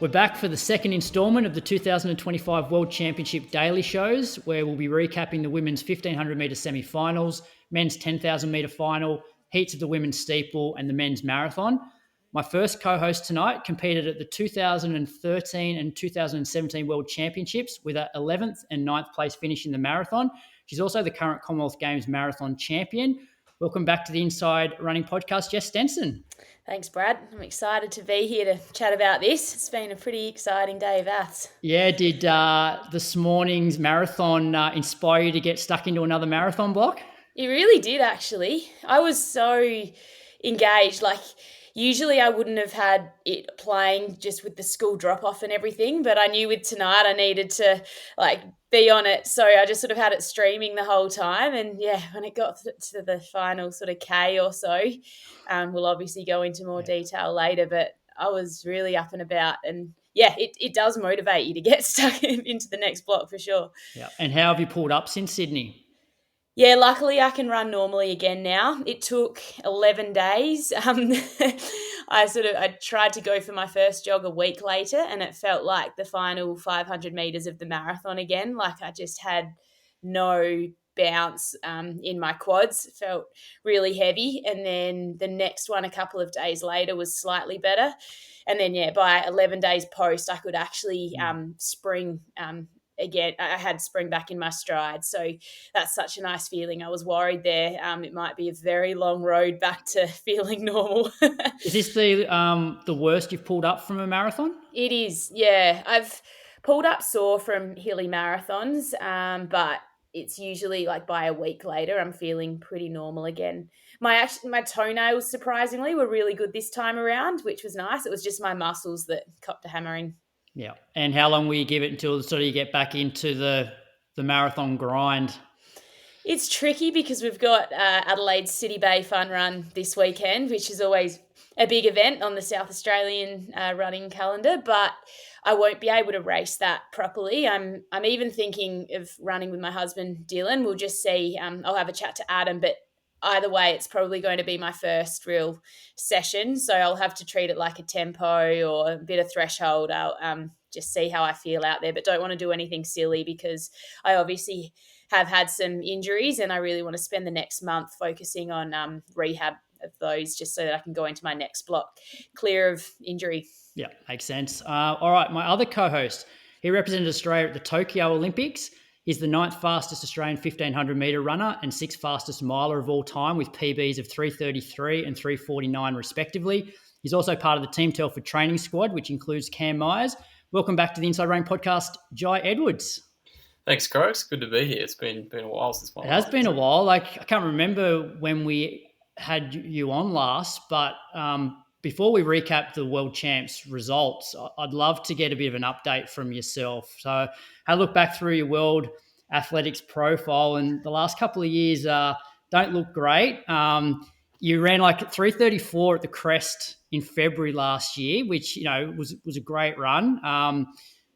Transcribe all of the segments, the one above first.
We're back for the second instalment of the 2025 World Championship daily shows, where we'll be recapping the women's 1500 metre semi-finals, men's 10,000 metre final, heats of the women's steeple, and the men's marathon. My first co-host tonight competed at the 2013 and 2017 World Championships with an 11th and 9th place finish in the marathon. She's also the current Commonwealth Games marathon champion. Welcome back to the Inside Running Podcast, Jess Stenson. Thanks, Brad. I'm excited to be here to chat about this. It's been a pretty exciting day of aths. Yeah, did this morning's marathon inspire you to get stuck into another marathon block? It really did, actually. I was so engaged. Usually I wouldn't have had it playing just with the school drop-off and everything, but I knew with tonight I needed to be on it. So I just sort of had it streaming the whole time. And yeah, when it got to the final sort of K or so, we'll obviously go into more detail later, but I was really up and about. And yeah, it does motivate you to get stuck into the next block for sure. Yeah. And how have you pulled up since Sydney? Yeah, luckily I can run normally again now. It took 11 days. I tried to go for my first jog a week later, and it felt like the final 500 metres of the marathon again. Like I just had no bounce in my quads. It felt really heavy. And then the next one a couple of days later was slightly better. And then, by 11 days post, I could actually spring again. I had spring back in my stride. So that's such a nice feeling. I was worried there. It might be a very long road back to feeling normal. Is this the worst you've pulled up from a marathon? It is, yeah. I've pulled up sore from hilly marathons, but it's usually by a week later, I'm feeling pretty normal again. My toenails, surprisingly, were really good this time around, which was nice. It was just my muscles that copped a hammering. Yeah. And how long will you give it until sort of you get back into the marathon grind? It's tricky because we've got Adelaide City Bay Fun Run this weekend, which is always a big event on the South Australian running calendar, but I won't be able to race that properly. I'm even thinking of running with my husband, Dylan. We'll just see. I'll have a chat to Adam, but either way, it's probably going to be my first real session. So I'll have to treat it like a tempo or a bit of threshold. I'll just see how I feel out there, but don't want to do anything silly because I obviously have had some injuries and I really want to spend the next month focusing on rehab of those just so that I can go into my next block clear of injury. Yeah, makes sense. All right, my other co-host, he represented Australia at the Tokyo Olympics. He's the 9th fastest Australian 1,500 metre runner and 6th fastest miler of all time with PBs of 3:33 and 3:49 respectively. He's also part of the Team Telford training squad, which includes Cam Myers. Welcome back to the Inside Running Podcast, Jai Edwards. Thanks, Crokes. Good to be here. It's been a while since my. It has been a while. I can't remember when we had you on last, but before we recap the World Champs results, I'd love to get a bit of an update from yourself. So I look back through your world athletics profile, and the last couple of years don't look great. You ran 3:34 at the Crest in February last year, which was a great run.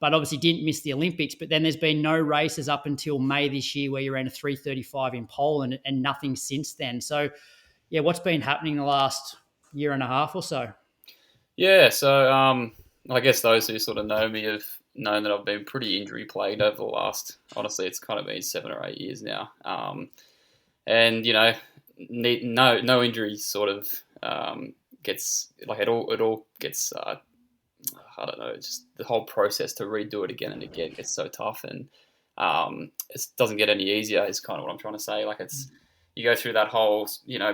But obviously didn't miss the Olympics. But then there's been no races up until May this year where you ran a 3:35 in Poland and nothing since then. So, yeah, what's been happening the last year and a half or so? Yeah, so I guess those who sort of know me have known that I've been pretty injury plagued over the last, honestly, it's kind of been 7 or 8 years now. And, no injury sort of gets, it all gets, I don't know, just the whole process to redo it again and again gets so tough, and it doesn't get any easier is kind of what I'm trying to say. You go through that whole,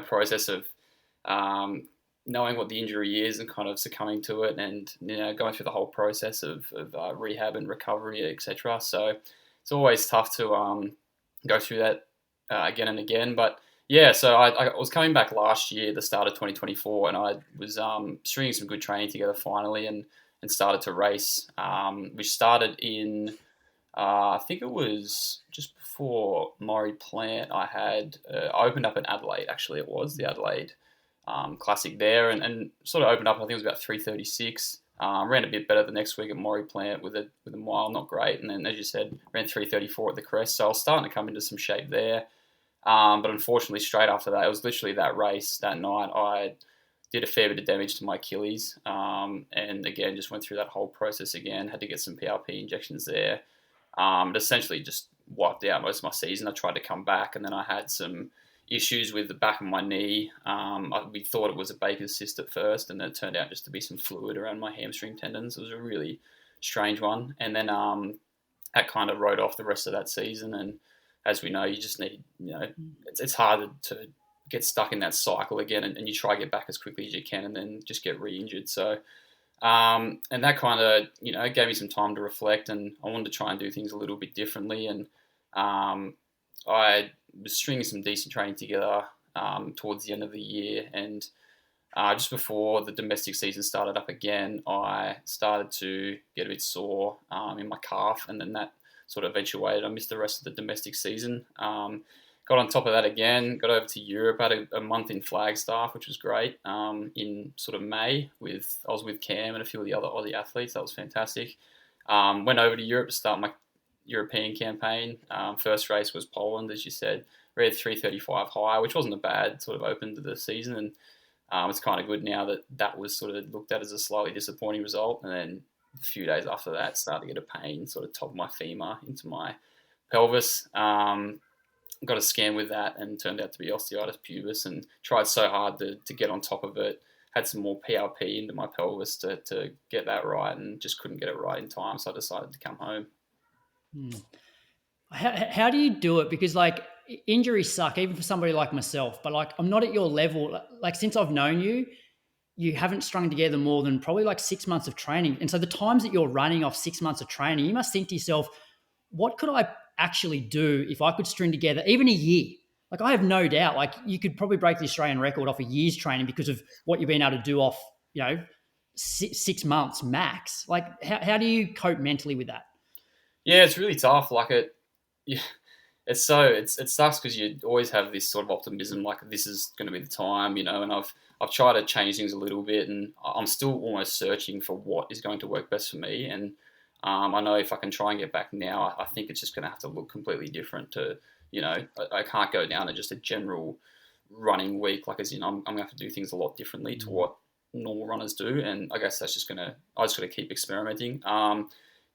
process of knowing what the injury is and kind of succumbing to it, and going through the whole process of rehab and recovery, etc. So it's always tough to go through that again and again. But yeah, so I was coming back last year, the start of 2024, and I was stringing some good training together finally, and started to race. We started in, I think it was just before Maury Plant. I opened up in Adelaide, actually it was the Adelaide Classic there, and sort of opened up, I think it was about 3:36. Ran a bit better the next week at Maury Plant with a mile, not great. And then, as you said, ran 3:34 at the Crest. So I was starting to come into some shape there. But unfortunately, straight after that, it was literally that race that night. I did a fair bit of damage to my Achilles, and again just went through that whole process again. Had to get some PRP injections there. It essentially just wiped out most of my season. I tried to come back, and then I had some issues with the back of my knee. We thought it was a Baker's cyst at first, and then it turned out just to be some fluid around my hamstring tendons. It was a really strange one, and then that kind of wrote off the rest of that season. And as we know, you just need, it's hard to get stuck in that cycle again, and you try to get back as quickly as you can, and then just get re-injured. So, and that kind of, gave me some time to reflect, and I wanted to try and do things a little bit differently. And I was stringing some decent training together towards the end of the year, and just before the domestic season started up again, I started to get a bit sore in my calf, and then that sort of eventuated. I missed the rest of the domestic season. Got on top of that again, got over to Europe, had a month in Flagstaff, which was great, in sort of May. I was with Cam and a few of the other Aussie athletes. That was fantastic. Went over to Europe to start my European campaign. First race was Poland, as you said. Ran 3:35 high, which wasn't a bad sort of open to the season. And it's kind of good now that was sort of looked at as a slightly disappointing result. And then a few days after that, started to get a pain sort of top of my femur into my pelvis. Got a scan with that and turned out to be osteitis pubis, and tried so hard to get on top of it. Had some more PRP into my pelvis to get that right, and just couldn't get it right in time. So I decided to come home. How do you do it? Because like injuries suck, even for somebody like myself, but like I'm not at your level. Like since I've known you, you haven't strung together more than probably like 6 months of training. And so the times that you're running off 6 months of training, you must think to yourself, what could I actually do if I could string together even a year? Like I have no doubt, like you could probably break the Australian record off a year's training because of what you've been able to do off, 6 months max. Like how do you cope mentally with that? Yeah, it's really tough. Like it sucks because you always have this sort of optimism, like this is going to be the time, and I've tried to change things a little bit, and I'm still almost searching for what is going to work best for me. And I know if I can try and get back now, I think it's just going to have to look completely different to, I can't go down to just a general running week. Like, I'm going to have to do things a lot differently to what normal runners do. And I guess I just got to keep experimenting.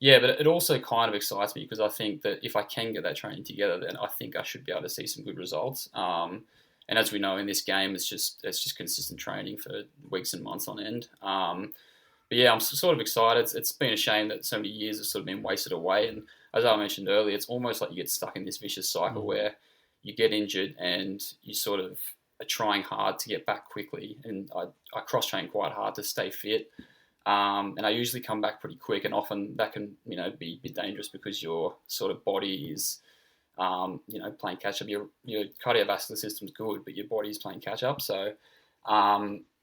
Yeah, but it also kind of excites me because I think that if I can get that training together, then I think I should be able to see some good results. And as we know in this game, it's just consistent training for weeks and months on end. But yeah, I'm sort of excited. It's been a shame that so many years have sort of been wasted away. And as I mentioned earlier, it's almost like you get stuck in this vicious cycle where you get injured and you sort of are trying hard to get back quickly. And I cross-train quite hard to stay fit. And I usually come back pretty quick, and often that can, be a bit dangerous because your sort of body is, playing catch up. Your cardiovascular system's good, but your body's playing catch up. So,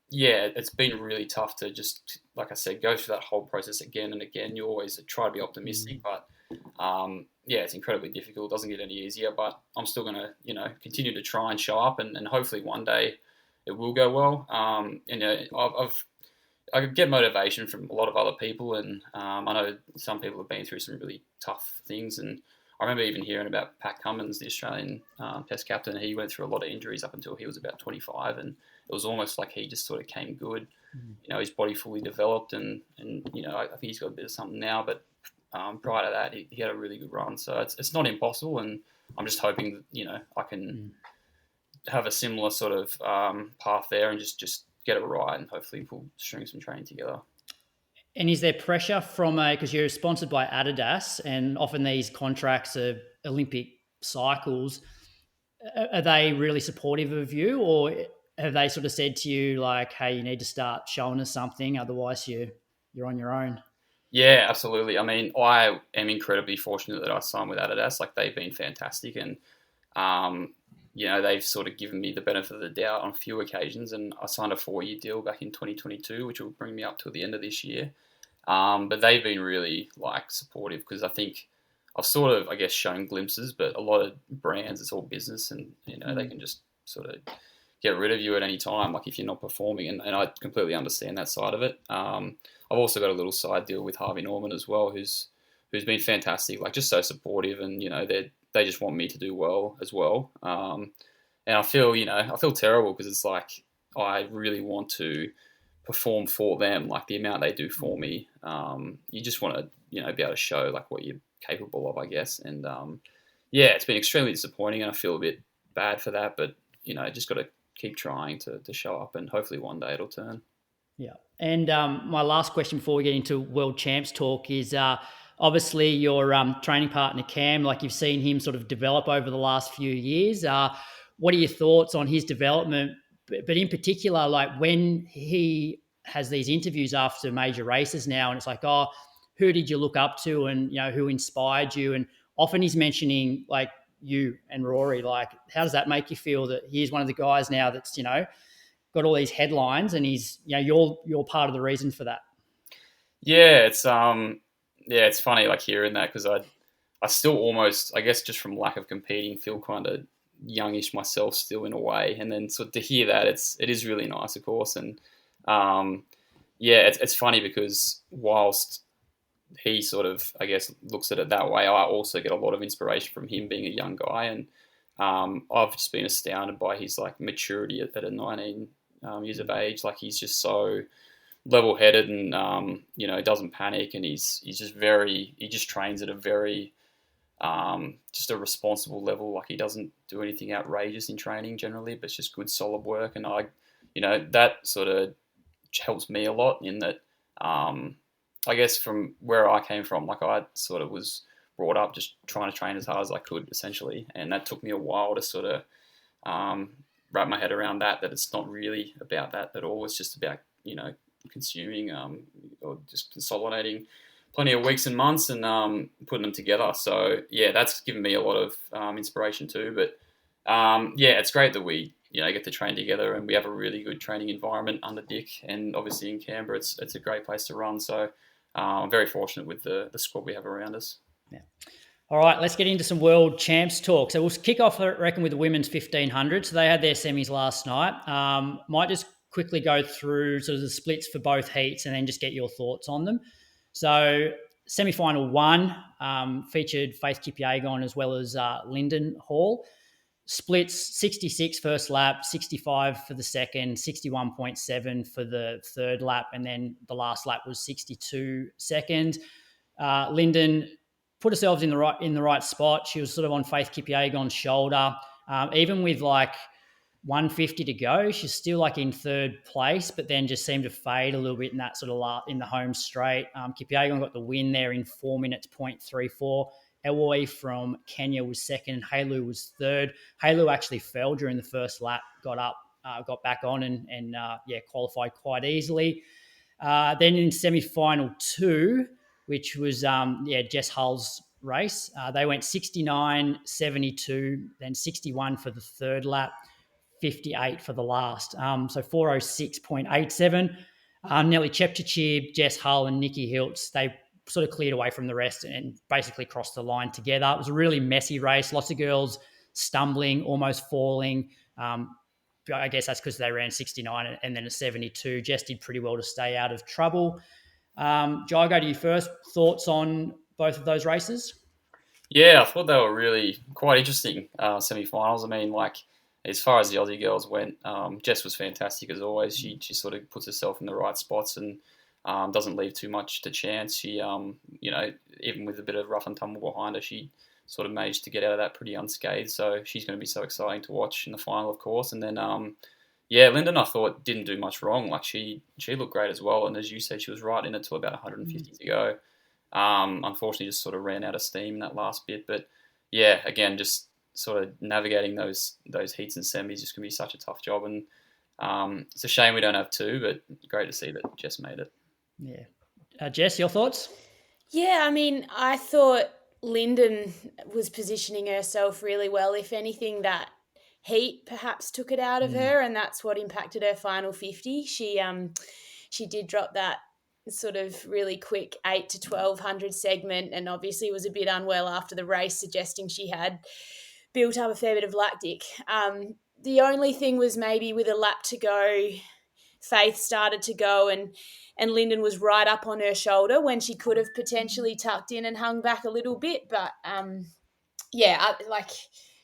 yeah, it's been really tough to just, like I said, go through that whole process again and again. You always try to be optimistic, but yeah, it's incredibly difficult. It doesn't get any easier, but I'm still going to, continue to try and show up, and hopefully one day it will go well. I get motivation from a lot of other people, and I know some people have been through some really tough things. And I remember even hearing about Pat Cummins, the Australian test captain. He went through a lot of injuries up until he was about 25, and it was almost like he just sort of came good. His body fully developed, and I think he's got a bit of something now. But prior to that, he had a really good run. So it's not impossible, and I'm just hoping that I can have a similar sort of path there, and just get it right, and hopefully we'll string some training together. And is there pressure from because you're sponsored by Adidas, and often these contracts are Olympic cycles, are they really supportive of you, or have they sort of said to you like, hey, you need to start showing us something, otherwise you're on your own? Yeah, absolutely. I mean, I am incredibly fortunate that I signed with Adidas. Like, they've been fantastic, and they've sort of given me the benefit of the doubt on a few occasions, and I signed a 4-year deal back in 2022, which will bring me up till the end of this year. But they've been really supportive, because I think I've sort of, I guess, shown glimpses, but a lot of brands, it's all business, and they can just sort of get rid of you at any time, like if you're not performing, and I completely understand that side of it. I've also got a little side deal with Harvey Norman as well, who's been fantastic, like just so supportive, and they just want me to do well as well. And I feel terrible, because it's like I really want to perform for them, like the amount they do for me. You just want to, be able to show like what you're capable of, I guess. And yeah, it's been extremely disappointing, and I feel a bit bad for that. But just got to keep trying to show up, and hopefully one day it'll turn. Yeah. And my last question before we get into World Champs talk is obviously your training partner, Cam, like you've seen him sort of develop over the last few years. What are your thoughts on his development? But in particular, like when he has these interviews after major races now, and it's like, oh, who did you look up to, and who inspired you? And often he's mentioning like you and Rory. Like, how does that make you feel that he's one of the guys now that's got all these headlines, and he's you're part of the reason for that? Yeah, it's funny like hearing that, because I still almost, I guess, just from lack of competing, feel kind of youngish myself still in a way. And then so to hear that, it is really nice, of course. And yeah, it's funny because whilst he sort of, I guess, looks at it that way, I also get a lot of inspiration from him being a young guy. And I've just been astounded by his like maturity at a 19 years of age. Like he's just so level-headed, and doesn't panic, and he just trains at a very just a responsible level. Like he doesn't do anything outrageous in training generally, but it's just good solid work. And that sort of helps me a lot in that. I guess from where I came from, like I sort of was brought up just trying to train as hard as I could, essentially, and that took me a while to sort of wrap my head around that it's not really about that at all. It's just about consuming or just consolidating plenty of weeks and months and putting them together. So yeah, that's given me a lot of inspiration too. But yeah, it's great that we get to train together, and we have a really good training environment under Dick, and obviously in Canberra it's a great place to run. So I'm very fortunate with the squad we have around us. Yeah. All right, let's get into some World Champs talk. So we'll kick off, I reckon, with the women's 1500. So they had their semis last night. Might just quickly go through sort of the splits for both heats and then just get your thoughts on them. So semi-final one featured Faith Kipyegon as well as Lyndon Hall. Splits 66 first lap, 65 for the second, 61.7 for the third lap, and then the last lap was 62 second. Lyndon put herself in the right spot. She was sort of on Faith Kipyegon's shoulder. Even with like 150 to go, she's still like in third place, but then just seemed to fade a little bit in that sort of in the home straight. Kipyegon got the win there in 4 minutes, 0.34. Ewoy from Kenya was second, and Halu was third. Halu actually fell during the first lap, got back on and qualified quite easily. Then in semi-final two, which was Jess Hull's race, they went 69, 72, then 61 for the third lap, 58 for the last. So 406.87. Nelly Chepchirchir, Jess Hull, and Nikki Hiltz, they sort of cleared away from the rest and basically crossed the line together. It was a really messy race. Lots of girls stumbling, almost falling. I guess that's because they ran 69 and then a 72. Jess did pretty well to stay out of trouble. Joe, I'll go to you first. Thoughts on both of those races? Yeah, I thought they were really quite interesting semi-finals. I mean, like, as far as the Aussie girls went, Jess was fantastic as always. She sort of puts herself in the right spots and doesn't leave too much to chance. She, even with a bit of rough and tumble behind her, she sort of managed to get out of that pretty unscathed. So she's going to be so exciting to watch in the final, of course. And then, Lyndon, I thought, didn't do much wrong. Like, she looked great as well. And as you said, she was right in it till about 150 to go. Unfortunately, just sort of ran out of steam in that last bit. But, yeah, again, just sort of navigating those heats and semis is just going to be such a tough job. And it's a shame we don't have two, but great to see that Jess made it. Yeah. Jess, your thoughts? Yeah, I mean, I thought Lyndon was positioning herself really well. If anything, that heat perhaps took it out of her, and that's what impacted her final 50. She did drop that sort of really quick 8 to 1200 segment, and obviously was a bit unwell after the race, suggesting she had built up a fair bit of lactic. The only thing was maybe with a lap to go, Faith started to go and Lyndon was right up on her shoulder when she could have potentially tucked in and hung back a little bit. But,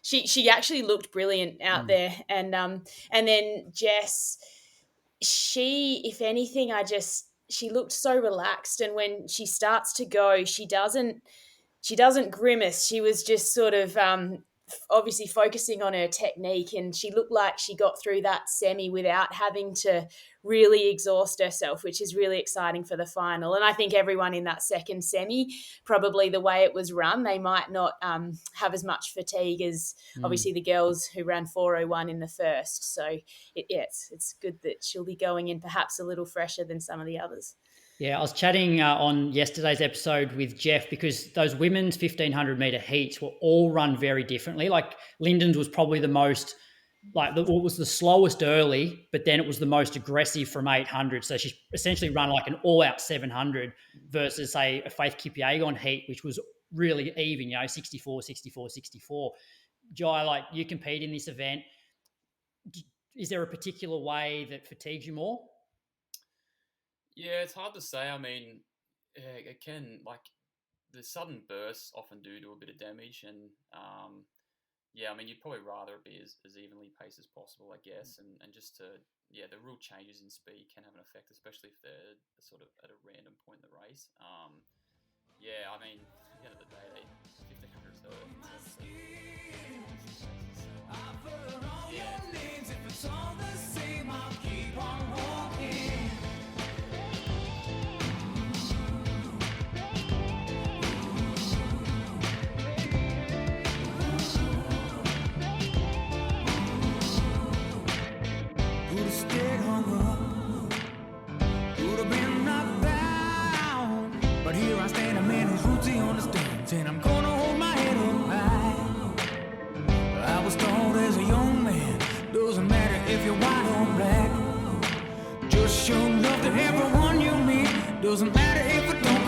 she actually looked brilliant out there. And then Jess, she, if anything, she looked so relaxed, and when she starts to go, she doesn't grimace. She was just sort of obviously focusing on her technique, and she looked like she got through that semi without having to really exhaust herself, which is really exciting for the final. And I think everyone in that second semi, probably the way it was run, they might not have as much fatigue as obviously the girls who ran 4:01 in the first. So it's good that she'll be going in perhaps a little fresher than some of the others. Yeah, I was chatting on yesterday's episode with Jeff because those women's 1500 meter heats were all run very differently. Like Lyndon's was probably the most, it was the slowest early, but then it was the most aggressive from 800. So she essentially run like an all-out 700 versus, say, a Faith Kipyegon heat, which was really even, 64, 64, 64. Jai, like you compete in this event. Is there a particular way that fatigues you more? Yeah, it's hard to say. I mean, it can, the sudden bursts often do a bit of damage. And, I mean, you'd probably rather it be as evenly paced as possible, I guess. And just the real changes in speed can have an effect, especially if they're sort of at a random point in the race. I mean, at the end of the day, 1500's But here I stand, a man whose roots he understands, and I'm gonna hold my head up high. I was told as a young man, doesn't matter if you're white or black. Just show love to everyone you meet. Doesn't matter if it don't